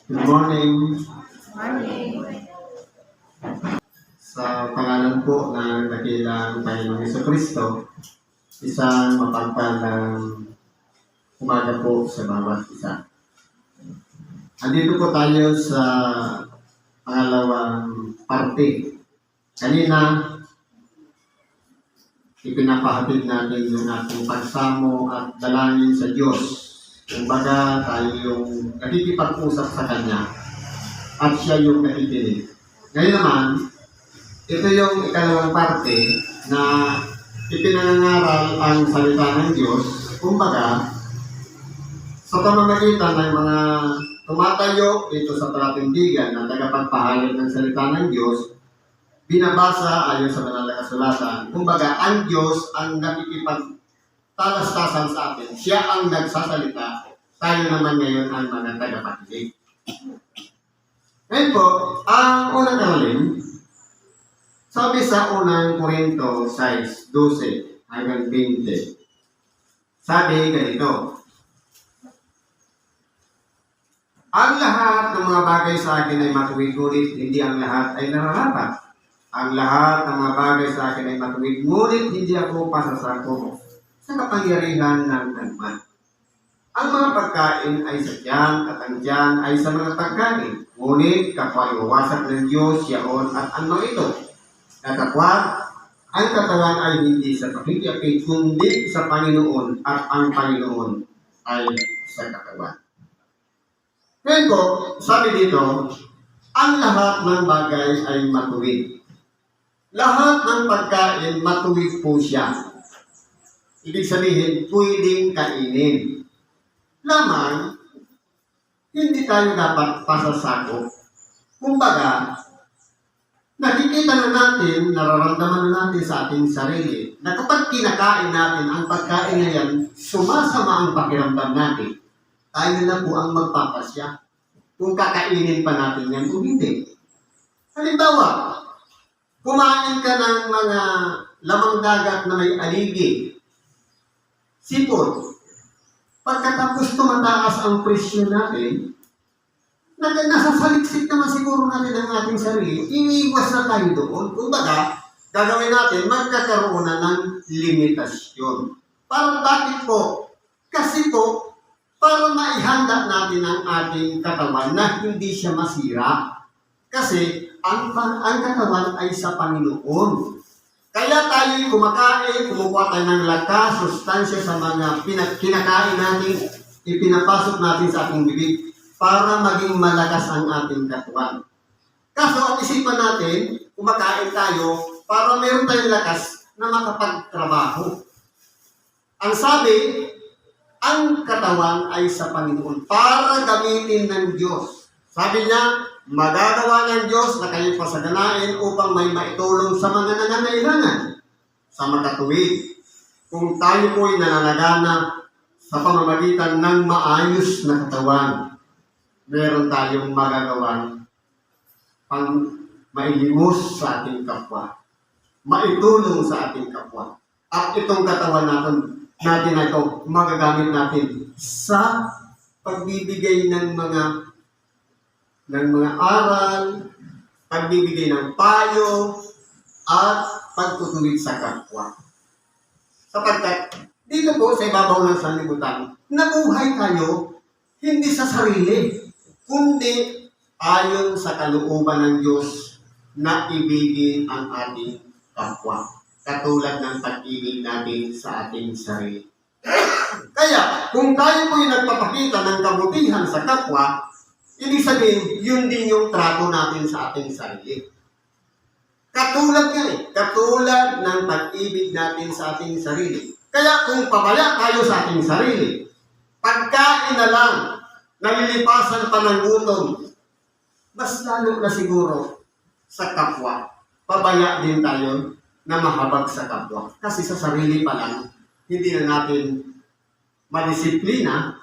Good morning. Morning. Sa pangalan po ng dakilang Panginoong Jesucristo, isang mapagpalang umaga po sa bawat isa. Andito po tayo sa pangalawang parte. Kanina, ipinapahatid natin yung ating pagsamo at dalangin sa Diyos. Kumbaga, tayo yung nakikipag-usap sa Kanya at siya yung nakikinig. Ngayon naman, ito yung ikalawang parte na ipinangangaral ang salita ng Diyos. Kumbaga, sa pamamagitan ng mga tumatayo dito sa palatindigan na tagapagpahayag ng salita ng Diyos, binabasa ayon sa banal na kasulatan. Kumbaga, ang Diyos ang nakikipagtalastasan sa atin. Siya ang nagsasalita. Tayo naman ngayon ang mga tagapakinig. Ngayon po, ang unang aralin, sabi sa unang Korinto 6:12 hanggang 20. Sabi ganito, ang lahat ng mga bagay sa akin ay matuwid, ngunit hindi ang lahat ay nararapat. Ang lahat ng mga bagay sa akin ay matuwid, ngunit hindi ako pasasako sa kapangyarihan ng anuman. Ang mga pagkain ay sa tiyan at ang tiyan ay sa mga pagkain. Ngunit kapwa iwawasak ng Diyos yaon at ano ito. Kapwa, ang katawan ay hindi sa pakikipit, kundi sa Panginoon at ang Panginoon ay sa katawan. Ngayon po, sabi dito, ang lahat ng bagay ay matuwid. Lahat ng pagkain, matuwid po siya. Ibig sabihin, pwedeng kainin. Lamang, hindi tayo dapat pasasakop. Kumbaga, nakikita na natin, nararamdaman na natin sa ating sarili, na kapag kinakain natin ang pagkain na yan, sumasama ang pakiramdam natin. Tayo na po ang magpapasya kung kakainin pa natin yan o hindi. Halimbawa, kumain ka ng mga lamang dagat na may aligi, sipon. Pagkatapos tumataas ang presyo natin, nasasaliksik naman siguro natin ang ating sarili, iniiwas na tayo doon. Kumbaga, gagawin natin, magkakaroon na ng limitasyon. Para bakit po? Kasi po, para maihanda natin ang ating katawan na hindi siya masira. Kasi ang katawan ay sa Panginoon. Kaya tayo kumakain, kumukuha tayo ng lakas, sustansya sa mga kinakain natin, ipinapasok natin sa ating bibig para maging malakas ang ating katawan. Kaso ang isipan natin, kumakain tayo para mayroon tayong lakas na makapagtrabaho. Ang sabi, ang katawan ay sa Panginoon para gamitin ng Diyos. Sabi niya, magagawa ng Diyos na kayo pasaganain upang may maitulong sa mga nangangailangan sa makatuwid. Kung tayo po'y nananagana sa pamamagitan ng maayos na katawan, meron tayong magagawa pang mailimos sa ating kapwa, maitulong sa ating kapwa. At itong katawan natin na ito, magagamit natin sa pagbibigay ng mga aral, pagbibigay ng payo, at pagtutuwid sa kapwa. Sapagkat dito po sa ibabaw ng sanlibutan, nabuhay tayo hindi sa sarili, kundi ayon sa kalooban ng Diyos na ibigin ang ating kapwa. Katulad ng pag-ibig natin sa ating sarili. Kaya, kung tayo po'y nagpapakita ng kabutihan sa kapwa, ibig sabihin, yun din yung trato natin sa ating sarili. Katulad ng pag-ibig natin sa ating sarili. Kaya kung pabaya tayo sa ating sarili, pagkain na lang, nalilipasan pa ng gutom, mas lalo na siguro sa kapwa. Pabaya din tayo na mahabag sa kapwa. Kasi sa sarili pa lang, hindi na natin madisiplina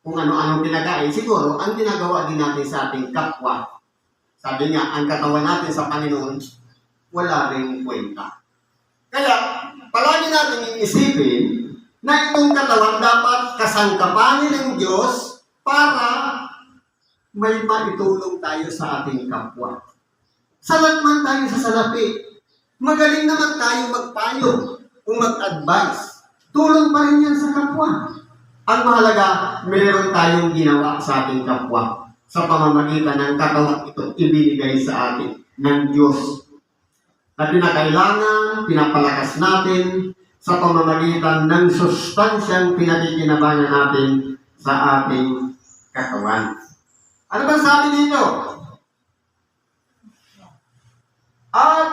kung ano-anong pinagain. Siguro, ang ginagawa din natin sa ating kapwa. Sabi nga, ang katawan natin sa Panginoon, wala ring kwenta. Kaya, palagi natin iisipin na itong katawan dapat kasangkapanin ng Diyos para may maitulong tayo sa ating kapwa. Salat man tayo sa salapi. Magaling naman tayo magpayo o mag-advise. Tulong pa rin yan sa kapwa. Ang mahalaga, meron tayong ginawa sa ating kapwa sa pamamagitan ng katawan ito ibinigay sa atin ng Diyos. Na pinakailangan, pinapalakas natin sa pamamagitan ng sustansyang pinakikinabangan natin sa ating katawan. Ano ba sabi dito? At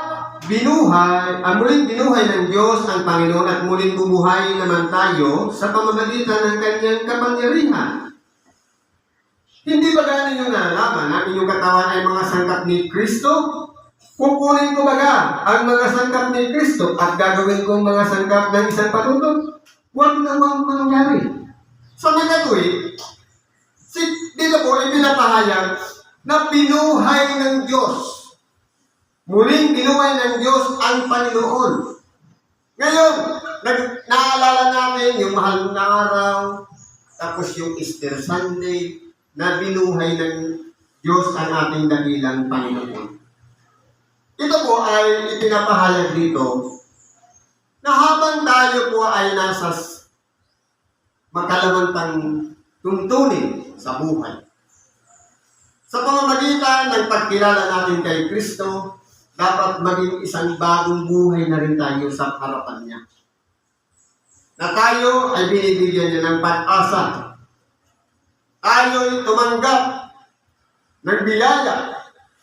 muling binuhay ng Diyos ang Panginoon at muling bumuhay naman tayo sa pamamagitan ng kanyang kapangyarihan. Hindi ba gaano nyo nalalaman na inyong katawan ay mga sangkap ni Kristo? Kukunin ko baga ang mga sangkap ni Kristo at gagawin kong mga sangkap ng isang patutok? Huwag nawang mangyari. Sa magatuwi, dito po ipinapahayag na binuhay ng Diyos. Muling binuhay ng Diyos ang Panginoon. Ngayon, naalala natin yung mahal na araw, tapos yung Easter Sunday, na binuhay ng Diyos ang ating dakilang Panginoon. Ito po ay ipinapahayag dito na habang tayo po ay nasa makalamantang tuntunin sa buhay. Sa pamamagitan ng pagkilala natin kay Kristo, dapat maging isang bagong buhay na rin tayo sa harapan niya. Na tayo ay binibigyan niya ng pag-asa. Tayo'y tumanggap ng biyaya,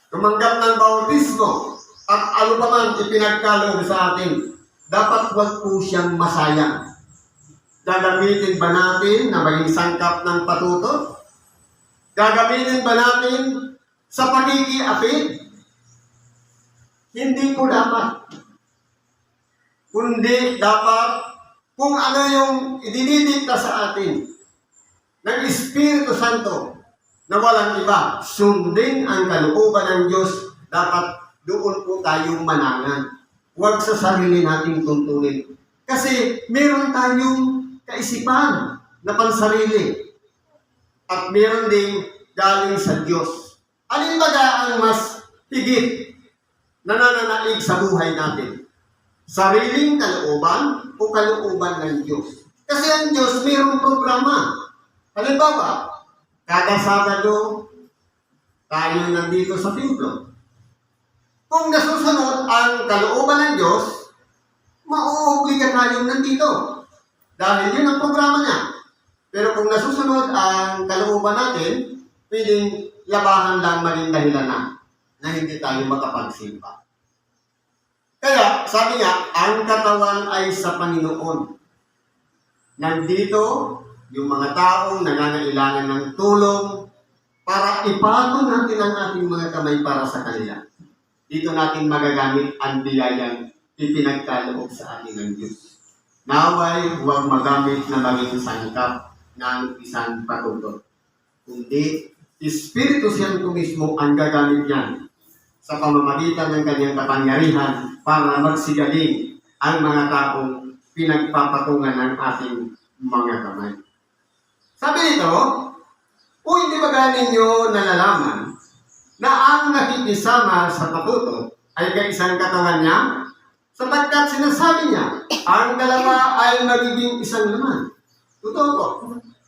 tumanggap ng bautismo, at ano pa man ipinagkaloob sa atin, dapat huwag po siyang masayang. Gagamitin ba natin na maging sangkap ng patuto? Gagamitin ba natin sa pakikiapid? Hindi po dapat. Kundi dapat kung ano yung idinidikta sa atin ng Espiritu Santo na walang iba, sundin ang kalooban ng Diyos, dapat doon po tayong manangan. Huwag sa sarili nating tuntunin. Kasi meron tayong kaisipan na pansarili. At meron ding galing sa Diyos. Alin ba ang mas higit na nananaig sa buhay natin? Sariling kalooban o kalooban ng Diyos? Kasi ang Diyos mayroong programa. Halimbawa, kada Sabado, tayo nandito sa templo. Kung nasusunod ang kalooban ng Diyos, mauobliga tayong nandito. Dahil yun ang programa niya. Pero kung nasusunod ang kalooban natin, pwedeng labahan lang maging dahilan na hindi tayo makapagsimba. Kaya, sabi niya, ang katawan ay sa Panginoon. Nandito, yung mga taong nangangailangan ng tulong para ipatong natin ang ating mga kamay para sa kanila. Dito natin magagamit ang biyayang ipinagkaloob sa atin ng Diyos. Naway, huwag magamit na maging sangkap ng isang patuto. Kundi, Espiritu Santo mismo ang gagamit niyan sa pamamagitan ng kanyang kapangyarihan para magsigaling ang mga taong pinagpapatungan ng ating mga kamay. Sabi nito, hindi ba ninyo nalalaman na ang nakikisama sa patuto ay kaisang katawan niya? Sapagkat sinasabi niya, ang dalawa ay magiging isang laman. Totoo po.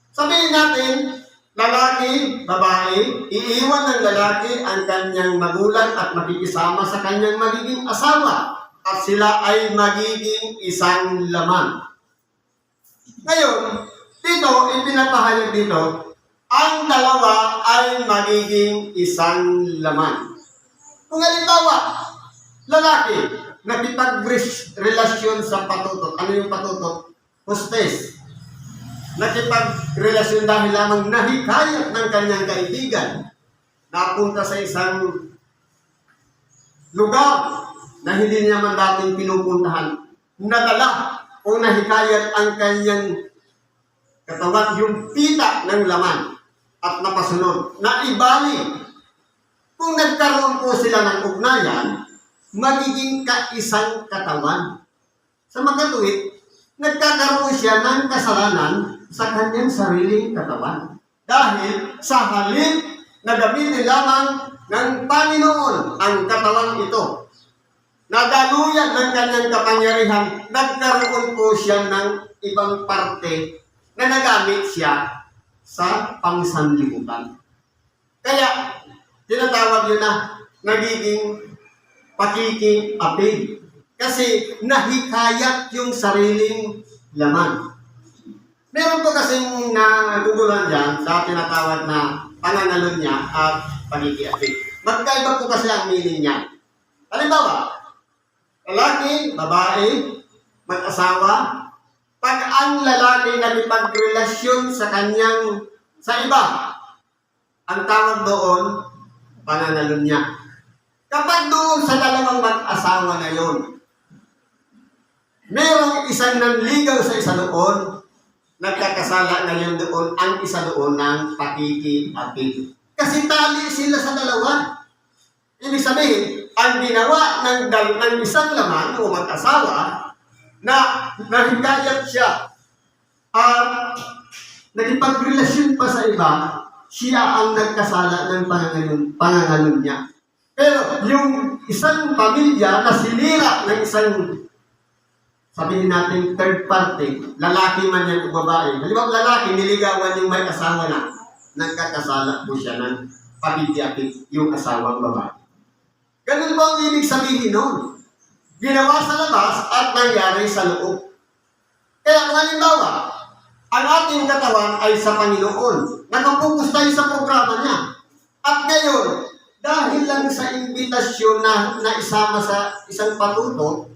Sabihin natin, lalaki, babae, iiwan ng lalaki ang kanyang magulang at makikisama sa kanyang magiging asawa at sila ay magiging isang laman. Ngayon, dito, ipinapahayag dito, ang dalawa ay magiging isang laman. Kung halimbawa, lalaki, nakipag-relasyon sa patutok. Ano yung patutok? Hostes. Nakipag-relasyon dahil lamang nahikayat ng kanyang kaibigan. Napunta sa isang lugar na hindi niya man dating pinupuntahan. Nadala o nahikayat ang kanyang katawan, yung pita ng laman at napasunod, na ibali. Kung nagkaroon po sila ng ugnayan, magiging kaisang katawan. Sa makatuwid, nagkakaroon siya ng kasalanan sa kanyang sariling katawan. Dahil sa halip na gamitin lamang ng Panginoon ang katawang ito. Nadaluyan ng kanyang kapangyarihan, nagkaroon po siya ng ibang parte na nagamit siya sa pangsanlibutan. Kaya, tinatawag yun na nagiging pakiki-apid. Kasi nahikayat yung sariling laman. Meron po kasing naguguluhan dyan sa tinatawag na pangangalon niya at pakiki-apid. Magkaiba po kasi ang meaning niya. Halimbawa, lalaki, babae, mag-asawa, pag ang lalaki nakipagrelasyon sa iba, ang tawag doon, pangangalon niya. Kapag doon sa dalawang mag-asawa na yun, merong isang nanligaw sa isa doon, nagkakasala ngayon doon, ang isa doon ng pakiki-apid. Kasi tali sila sa dalawa. Ibig sabihin, ang ginawa ng isang laman o mag-asawa na nahikayat siya at nagipagrelasyon pa sa iba, siya ang nagkasala ng pangangalon niya. Pero yung isang pamilya na sinira ng isang, sabihin natin, third party, lalaki man yan o babae. Halimbawa, lalaki, niligawan yung may asawa na, nagkakasala po siya ng pakiki-apid yung asawang babae. Ganun po ang ibig sabihin nun. Ginawa sa labas at nangyari sa loob. Kaya kung halimbawa, ang ating katawan ay sa Panginoon. Nakapokus tayo sa programa niya. At ngayon, dahil lang sa imbitasyon na isama sa isang patuto,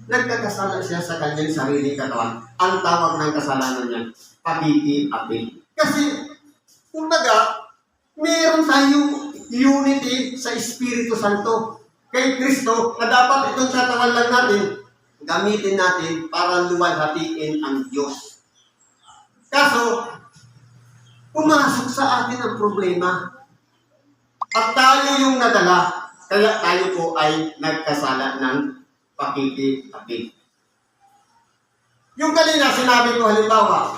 nagkakasala siya sa kanyang sarili katawan. Ang tawag ng kasalanan niya, pakiki-apid. Kasi, kumbaga, meron tayong unity sa Espiritu Santo kay Kristo na dapat itong katawan lang natin, gamitin natin para luwalhatiin ang Diyos. Kaso, pumasok sa atin ang problema. At tayo yung nadala, kaya tayo po ay nagkasala ng pakiki-apid. Yung kanina sinabi ko halimbawa,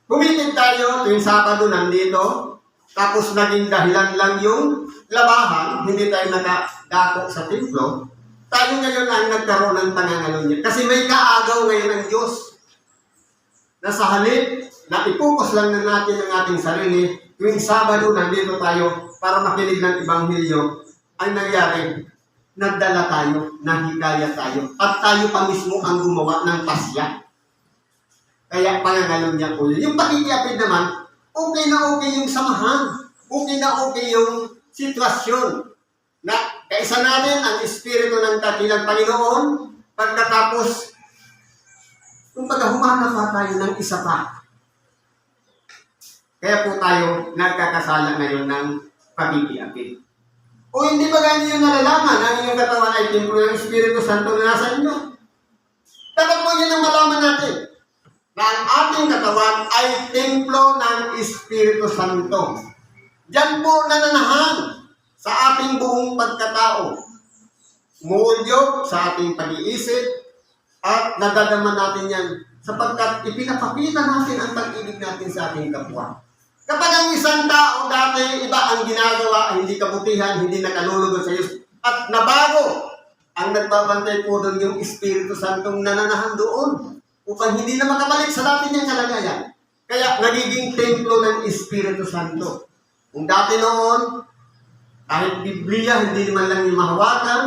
pumitin tayo tuwing Sabado nandito, tapos naging dahilan lang yung labahan, hindi tayo nakadako sa templo, tayo ngayon ang nagkaroon ng pangangalon niya. Kasi may kaagaw ngayon ng Diyos na sa halip na ipukos lang na natin ang ating sarili, tuwing Sabado nandito tayo para makinig ng Ebanghelyo, ang nangyari, nagdala tayo, nahikaya tayo, at tayo pa mismo ang gumawa ng pasya. Kaya pangangalon niya po yun. Yung pakiki-apid naman, okay na okay yung samahan. Okay na okay yung sitwasyon. Na kaisa natin ang Espiritu ng dakilang Panginoon, pagkatapos, kumbaga humanap pa tayo ng isa pa. Kaya po tayo nagkakasala ngayon ng pakiki-apid. O hindi ba ganyan yung nalalaman ang inyong katawan ay templo ng Espiritu Santo na nasa inyo? Dapat po yun ang malaman natin. Na ang ating katawan ay templo ng Espiritu Santo. Diyan po nananahan sa ating buong pagkatao. Umuudyok sa ating pag-iisip at nadadama natin yan sapagkat ipinapakita natin ang pag-ibig natin sa ating kapwa. Kapag ang isang tao dati iba ang ginagawa, hindi kabutihan, hindi nakalulugod sa Diyos, at nabago, ang nagbabantay po doon yung Espiritu Santong nananahan doon upang hindi na makabalik sa dati niyang kalagayan. Kaya nagiging templo ng Espiritu Santo. Kung dati noon, kahit Biblia, hindi naman lang yung mahawakan,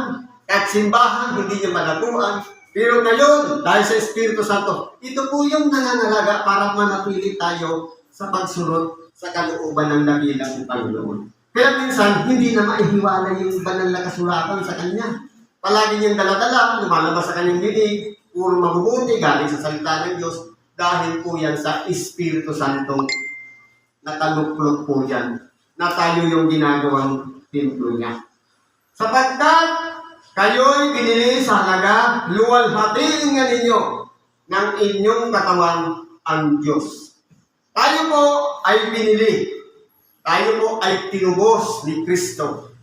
kahit simbahan, hindi niya malaguan. Pero ngayon, dahil sa Espiritu Santo, ito po yung nangangalaga para manatili tayo sa pagsunod sa kalooban ng dakilang Panginoon. Kaya minsan, hindi na maihiwalay yung banal na kasulatan sa Kanya. Palagi niyang daladala, lumalabas sa Kanyang bibig, puro mabubuti, galing sa salita ng Diyos, dahil po yan sa Espiritu Santong nataluklok po yan, na tayo yung ginagawang templo niya. Sapagkat kayo'y binili sa halaga, luwalhatiin nga ninyo ng inyong katawan ang Diyos. Tayo po ay binili. Tayo po ay tinubos ni Kristo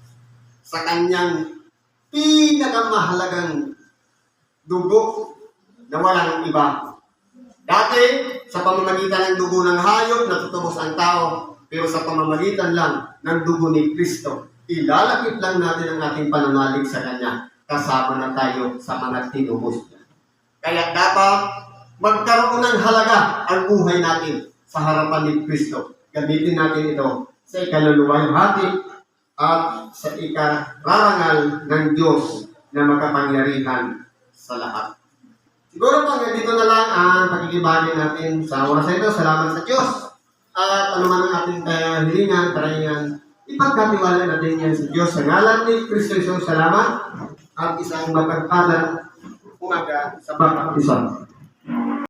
sa kanyang pinakamahalagang dugo na walang iba. Dati, sa pamamagitan ng dugo ng hayop, natutubos ang tao. Pero sa pamamagitan lang ng dugo ni Kristo, ilalapit lang natin ang ating pananalig sa Kanya. Kasama na tayo sa mga tinubos niya. Kaya dapat magkaroon ng halaga ang buhay natin sa harapan ni Kristo. Gamitin natin ito sa ikaluluwang hati at sa ikararangal ng Diyos na makapangyarihan sa lahat. Siguro po, dito na lang ang pagkikibahagi natin sa oras na ito. Salamat sa Diyos. At ano man ang ating hilingan, karahingan, ipagkatiwala natin yan sa Diyos. Sa ngalan ni Kristo Jesus, salamat at isang mapagpalang umaga sa bawat isa.